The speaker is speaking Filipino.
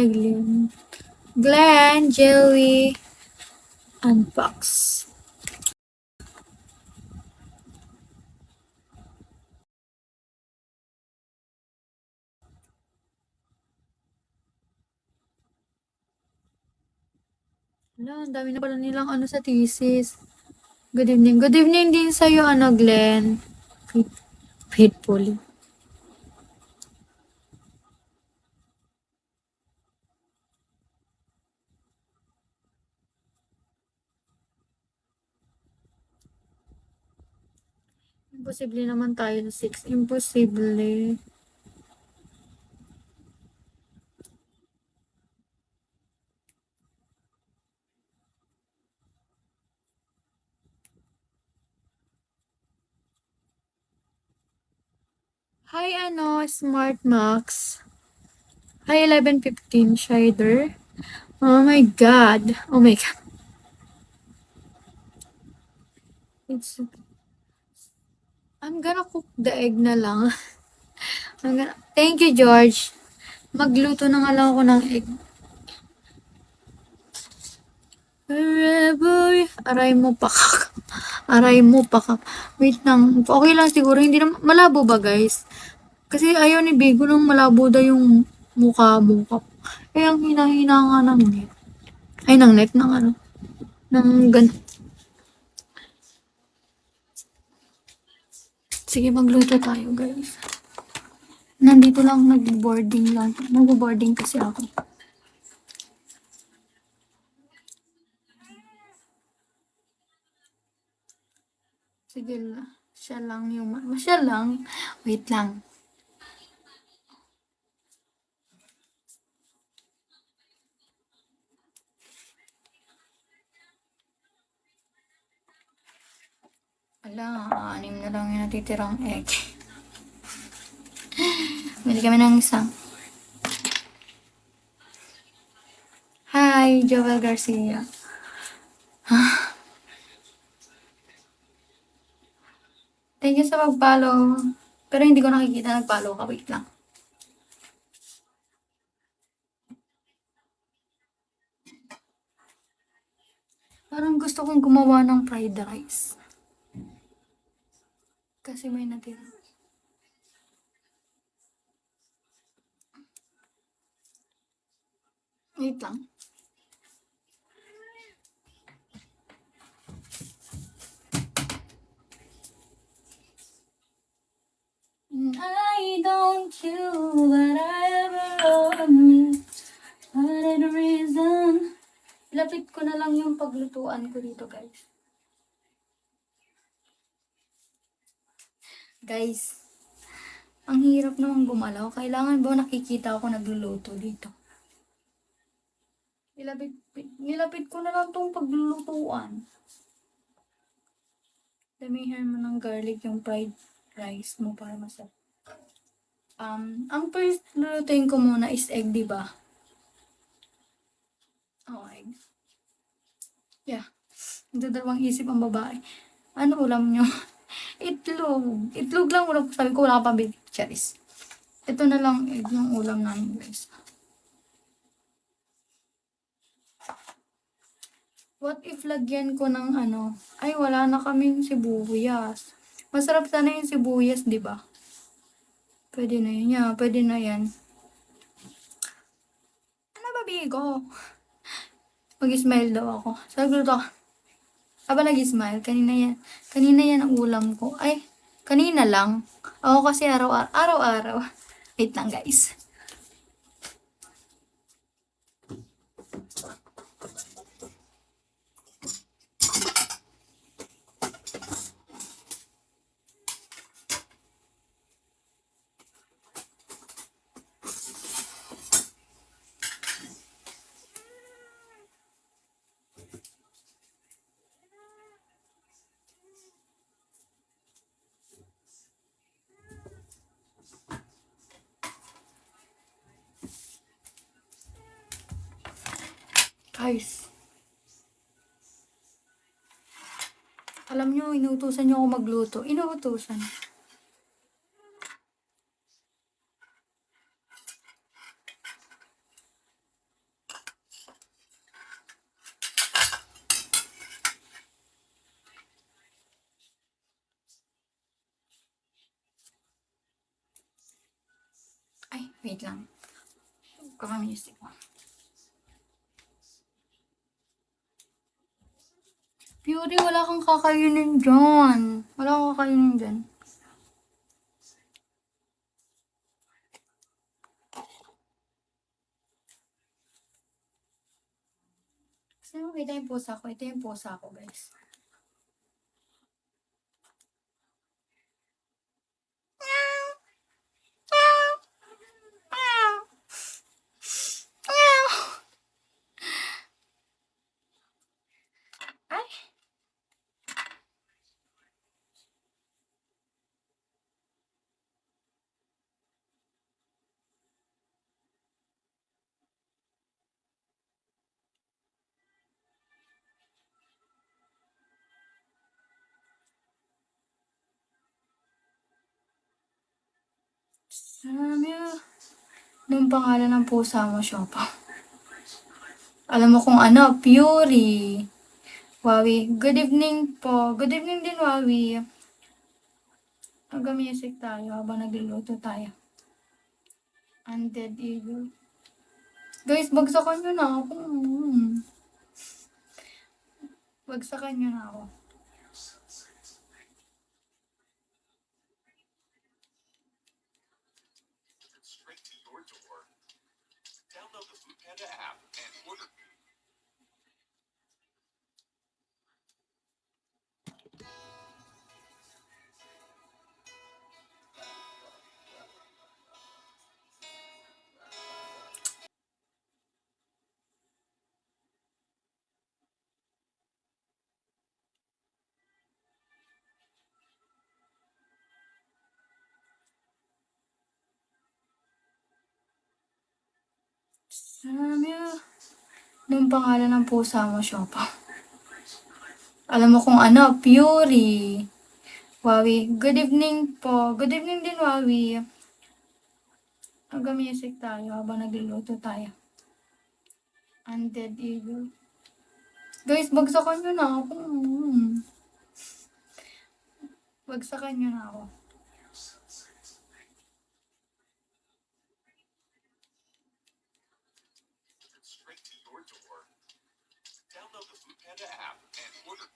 kay Glenn. Glenn, Joey, Unbox. Wala, ang dami na pala nilang ano sa thesis. Good evening. Good evening din sa'yo, ano, Glenn. Faithfully. Imposible naman tayo sa 6. Imposible. Hi, ano, Smart Max. Hi, 11:15, Shider. Oh my God. Oh my God. It's, I'm gonna cook the egg na lang. Thank you, George. Magluto na nga lang ako ng egg. Wherever, aray mo pa ka. Aray mo pa ka. Wait lang. Okay lang siguro. Hindi na, malabo ba guys? Kasi ayaw ni Bigo nung malabo daw yung mukha. Eh, ang hina-hina nga ng net. Ay, ng net, ng ano. Ng gan... Sige, magluto tayo guys. Nandito lang, nag-boarding lang. Nag-boarding kasi ako. Sige lang. Siya lang yung... Siya lang. Wait lang. Ala, 6 na lang yung natitirang egg. Bili kami ng isang. Hi, Joel Garcia. Thank you sa pag-follow. Pero hindi ko nakikita nag-follow ka. Wait lang. Parang gusto kong gumawa ng fried rice. Kasi may natira. Wait lang. I don't you, but I ever on me. What is the reason? Lapit ko na lang yung paglutuan ko dito, guys. Guys, ang hirap naman gumalaw. Kailangan ba nakikita ako nagluluto dito? Nilapit ko na lang tong paglulutuan. Damihan mo ng garlic yung fried rice mo para masarap. Ang first lulutuin ko muna is egg, di ba? Oh, egg. Yeah. Nagdadalawang isip ang babae. Ano ulam nyo? Itlog. Itlog lang ulam ko. Sabi ko wala pa beef cherries. Ito na lang egg yung ulam namin, guys. What if lagyan ko ng ano? Ay, wala na kaming sibuyas. Masarap sana yung sibuyas, di ba? Pwede na yun. Yeah, pwede na yan. Ano ba, Bigo? Mag-smile daw ako. Sabi ko, aba nag-smile. Kanina yan ang ulam ko. Ay, kanina lang. Ako kasi araw-araw. Wait lang, guys. Guys. Alam nyo, inuutusan nyo ako magluto. Inuutusan. Wait lang. Kaka-music mo. Fury, wala kang kakainin dyan. Wala kang kakainin dyan. Gusto mo kita yung pusa ko? Ito yung pusa ko, guys. Ay! Sabi, anong pangalan ng pusa mo, Shopa? Alam mo kung ano, Fury. Wawi, good evening po. Good evening din, Wawi. Mag-music tayo habang nagluluto tayo. Undead Eagle. Guys, bagsakan nyo na ako. Bagsakan nyo na ako. Straight to your door. Download the Foodpanda app and order. Sabi, anong pangalan ng pusa mo, Shopa? Alam mo kung ano, Fury. Wawi, good evening po. Good evening din, Wawi. Mag-music tayo habang nagluluto tayo. Undead Eagle. Guys, bagsakan nyo na ako. Bagsakan nyo na ako. Straight to your door. Download the Foodpanda app and order.